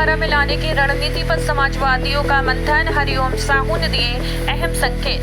मुख्यधारा में लाने की रणनीति पर समाजवादियों का मंथन, हरिओम साहू ने दिए अहम संकेत।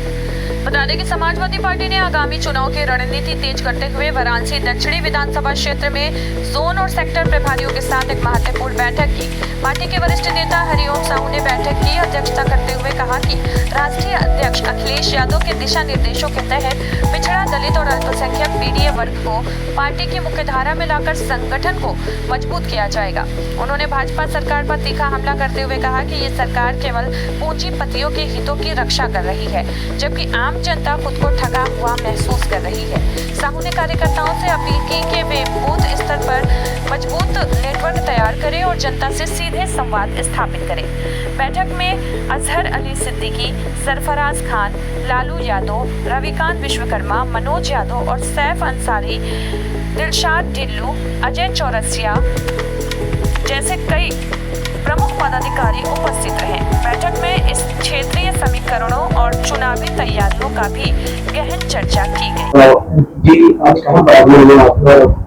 बता दें कि समाजवादी पार्टी ने आगामी चुनाव की रणनीति तेज करते हुए वाराणसी दक्षिणी विधानसभा क्षेत्र में जोन और सेक्टर प्रभारियों के साथ एक महत्वपूर्ण बैठक की। पार्टी के वरिष्ठ नेता हरिओम साहू ने बैठक की अध्यक्षता करते हुए कहा कि राष्ट्रीय अध्यक्ष अखिलेश यादव के दिशा निर्देशों के तहत पिछड़ा, दलित और अल्पसंख्यक पीडीए वर्ग को पार्टी की मुख्यधारा में लाकर संगठन को मजबूत किया जाएगा। उन्होंने भाजपा सरकार पर तीखा हमला करते हुए कहा कि ये सरकार केवल पूंजीपतियों के हितों की रक्षा कर रही है, जबकि आम जनता खुद को ठगा हुआ महसूस कर रही है। साहू ने कार्यकर्ताओं से अपील की कि वे बूथ स्तर पर मजबूत नेटवर्क तैयार करें और जनता से सीधे संवाद स्थापित करें। बैठक में अजहर अली सिद्दीकी, सरफराज खान, लालू यादव, रविकांत विश्वकर्मा, मनोज यादव और सैफ अंसारी, दिलशाद ढिल्लू, अजय चौरसिया जैसे कई प्रमुख पदाधिकारी उपस्थित रहे। बैठक में इस क्षेत्रीय समीकरणों और चुनावी तैयारियों का भी गहन चर्चा की गई। जी, आज कहाँ पर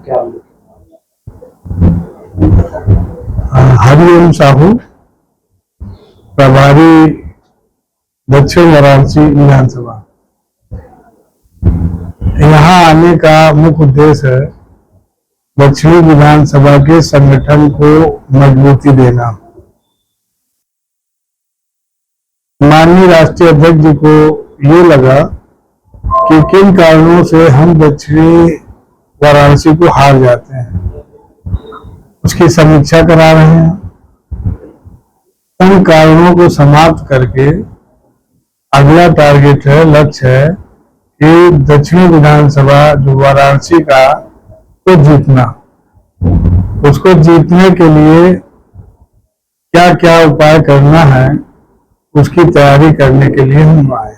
क्या हरिओम साहू, प्रभारी दक्षिण वाराणसी विधानसभा। यहाँ आने का मुख्य उद्देश्य है दक्षिणी विधानसभा के संगठन को मजबूती देना। माननीय राष्ट्रीय अध्यक्ष जी को ये लगा कि किन कारणों से हम दक्षिणी वाराणसी को हार जाते हैं, उसकी समीक्षा करा रहे हैं। उन कारणों को समाप्त करके अगला टारगेट है, लक्ष्य है कि दक्षिणी विधानसभा जो वाराणसी का को जीतना। उसको जीतने के लिए क्या क्या उपाय करना है, उसकी तैयारी करने के लिए हम आए।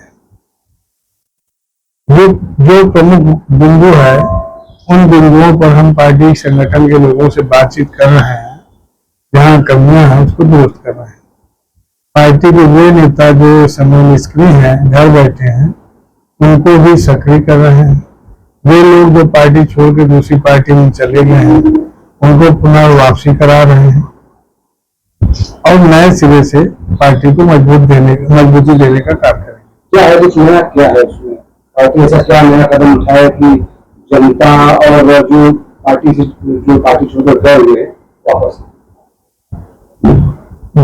जो प्रमुख बिंदु है, उन बिंदुओं पर हम पार्टी संगठन के लोगों से बातचीत कर रहे हैं। जहां कमियां हैं उसको दुरुस्त कर रहे हैं। पार्टी के वे नेता जो समय निष्क्रिय हैं, घर बैठे हैं, उनको भी सक्रिय कर रहे हैं। वे लोग जो पार्टी छोड़ के दूसरी पार्टी में चले गए हैं, उनको पुनः वापसी करा रहे हैं और नए सिरे से पार्टी को मजबूती देने का कार्य करेंगे। क्या है कुछ नया, क्या है उसमें पार्टी ऐसा क्या नया कदम उठाया कि जनता और जो पार्टी छोड़कर गए हुए वापस,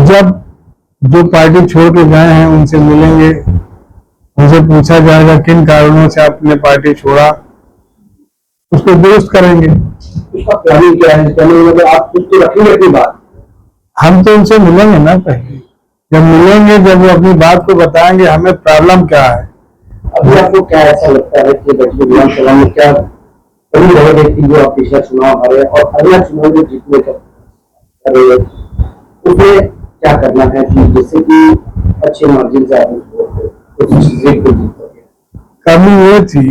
जब जो पार्टी छोड़ के गए हैं उनसे मिलेंगे, उनसे पूछा जाएगा किन कारणों से आपने पार्टी छोड़ा, उसको दुरुस्त करेंगे। उसका प्लानिंग क्या है? मतलब आप कुछ तो रखेंगे अपनी बात। हम तो उनसे मिलेंगे ना, पहले जब मिलेंगे, जब वो अपनी बात को बताएंगे हमें प्रॉब्लम क्या है। अभी आपको क्या ऐसा लगता है कि दक्षिण विधानसभा में क्या कमी रह गई थी जो आप पिछला चुनाव हारे और अगला चुनाव में जीतने का उसमें क्या करना है कि जिससे कि अच्छे मार्जिन से आप उस चीजें को जीत सके? कमी ये थी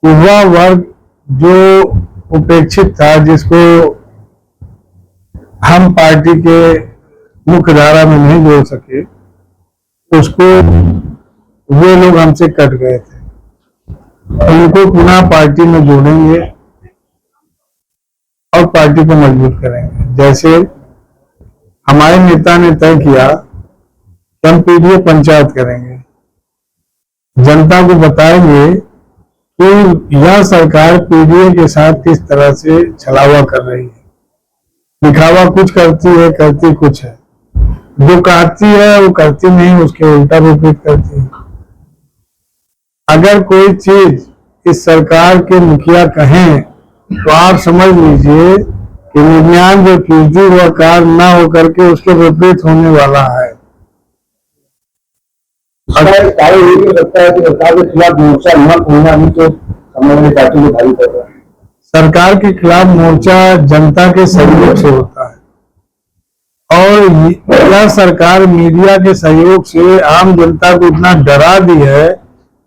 युवा वर्ग जो उपेक्षित था, जिसको हम पार्टी के मुख्य धारा में नहीं जोड़ सके, उसको वे लोग हमसे कट गए थे। उनको पुनः पार्टी में जोड़ेंगे और पार्टी को मजबूत करेंगे। जैसे हमारे नेता ने तय किया कि हम पीडीए पंचायत करेंगे, जनता को बताएंगे कि यह सरकार पीडीए के साथ किस तरह से छलावा कर रही है। दिखावा कुछ करती है, करती कुछ है। जो कहती है वो करती नहीं, उसके उल्टा विपरीत करती है। अगर कोई चीज इस सरकार के मुखिया कहें तो आप समझ लीजिए कि 99% वह कार्य न होकर के उसके विपरीत होने वाला है। सरकार के खिलाफ मोर्चा न खोलना भी तो समाजवादी पार्टी को भारी पड़ रहा है। सरकार के खिलाफ मोर्चा जनता के सहयोग से होता है और यह सरकार मीडिया के सहयोग से आम जनता को इतना डरा दी है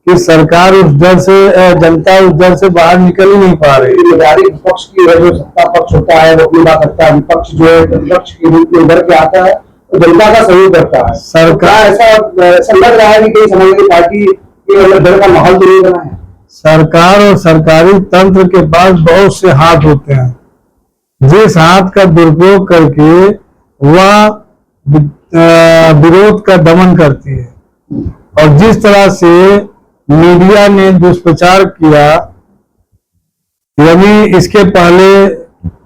कि सरकार उस डर से, जनता उस डर से बाहर निकल ही नहीं पा रही। जिम्मेदारी विपक्ष की है, जो सत्ता पक्ष होता है वो अपनी बात रखता है, विपक्ष जो है विपक्ष के रूप में उभर के आता है तो जनता का सहयोग करता है। सरकार ऐसा लग रहा है कि कई समाजवादी पार्टी के डर का माहौल तो नहीं बना है। सरकार और सरकारी तंत्र के पास बहुत से हाथ होते हैं। जिस हाथ का दुरुपयोग करके वह विरोध का दमन करती है। और जिस तरह से मीडिया ने दुष्प्रचार किया, यानी इसके पहले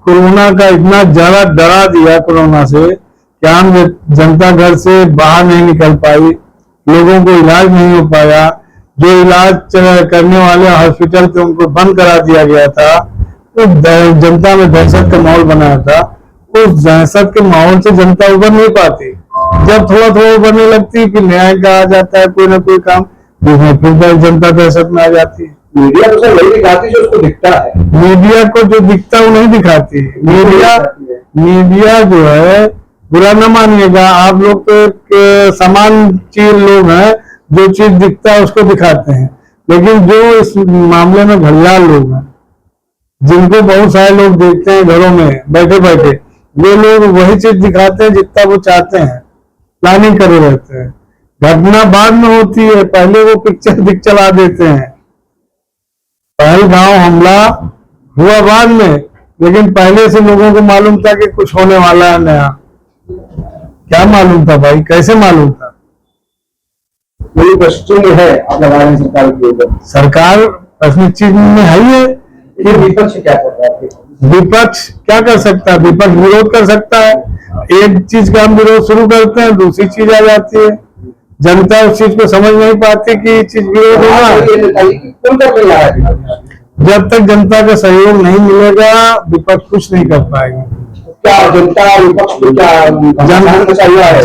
कोरोना का इतना ज्यादा डरा दिया कोरोना से कि आम जनता घर से बाहर नहीं निकल पाई, लोगों को इलाज नहीं हो पाया, जो इलाज करने वाले हॉस्पिटल थे उनको बंद करा दिया गया था, तो जनता में दहशत का माहौल बना था। उस दहशत के माहौल से जनता उबर नहीं पाती। जब थोड़ा थोड़ा उबरने लगती फिर न्याय का आ जाता है कोई ना कोई काम, फिर जनता दहशत में आ जाती है। मीडिया तो सर वही दिखाती जो उसको दिखता है। मीडिया को जो दिखता है वो नहीं दिखाती। मीडिया जो है, बुरा न मानिएगा आप लोग, तो एक समान चीज लोग हैं, जो चीज दिखता है उसको दिखाते हैं। लेकिन जो इस मामले में घड़ियाल लोग हैं, जिनको बहुत सारे लोग देखते हैं घरों में बैठे बैठे, वे लोग वही चीज दिखाते हैं जितना वो चाहते हैं, प्लानिंग करे रहते हैं। घटना बाद में होती है, पहले वो पिक्चर दिख चला देते हैं। पहलगांव हमला हुआ बाद में, लेकिन पहले से लोगों को मालूम था कि कुछ होने वाला है नया। क्या मालूम था भाई, कैसे मालूम था? कोई प्रश्न है आप लगा रहे हैं सरकार के ऊपर? सरकार प्रश्न चीज में है ही है। ये विपक्ष क्या कर रहा है? विपक्ष क्या कर सकता है? विपक्ष विरोध कर सकता है। एक चीज का हम विरोध शुरू करते हैं, दूसरी चीज आ जाती है। जनता उस चीज को समझ नहीं पाती कि ये चीज विरोध होगा। जब तक जनता का सहयोग नहीं मिलेगा, विपक्ष कुछ नहीं कर पाएगा। क्या जनता विपक्ष को क्या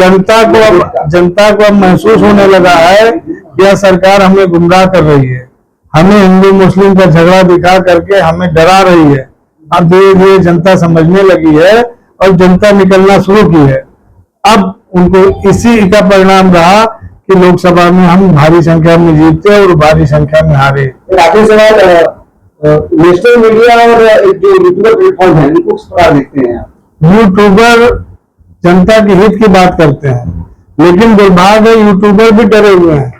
जनता को अब महसूस होने लगा है कि यह सरकार हमें गुमराह कर रही है, हमें हिंदू मुस्लिम का झगड़ा दिखा करके हमें डरा रही है। अब धीरे धीरे जनता समझने लगी है और जनता निकलना शुरू की है। अब उनको इसी का परिणाम रहा कि लोकसभा में हम भारी संख्या में जीते और भारी संख्या में हारे। आखिरी सवाल, नेशनल मीडिया और जो यूट्यूबर प्लेटफॉर्म है इनको किस प्रकार देखते हैं आप? यूट्यूबर जनता के हित की बात करते हैं, लेकिन दुर्भाग्य है यूट्यूबर भी डरे हुए हैं।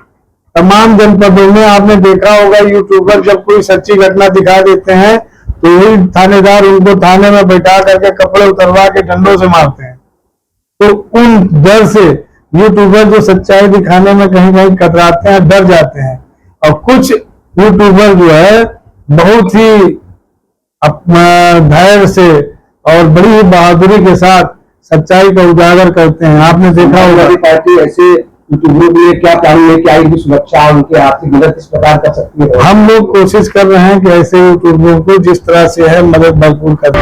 तमाम जनपदों में आपने देखा होगा, यूट्यूबर जब कोई सच्ची घटना दिखा देते हैं तो वही थानेदार उनको थाने में बैठा करके कपड़े उतरवा के डंडों से मारते हैं। तो उन डर से यूट्यूबर जो सच्चाई दिखाने में कहीं कहीं कतराते हैं, डर जाते हैं। और कुछ यूट्यूबर जो है बहुत ही धैर्य से और बड़ी ही बहादुरी के साथ सच्चाई का उजागर करते हैं। आपने देखा होगा पार्टी ऐसे यूट्यूबरों के लिए क्या प्लान लेके आएगी, सुरक्षा उनके आर्थिक मदद किस प्रकार कर सकती है? हम लोग कोशिश कर रहे हैं कि ऐसे यूट्यूबरों को जिस तरह से है मदद भरपूर करें।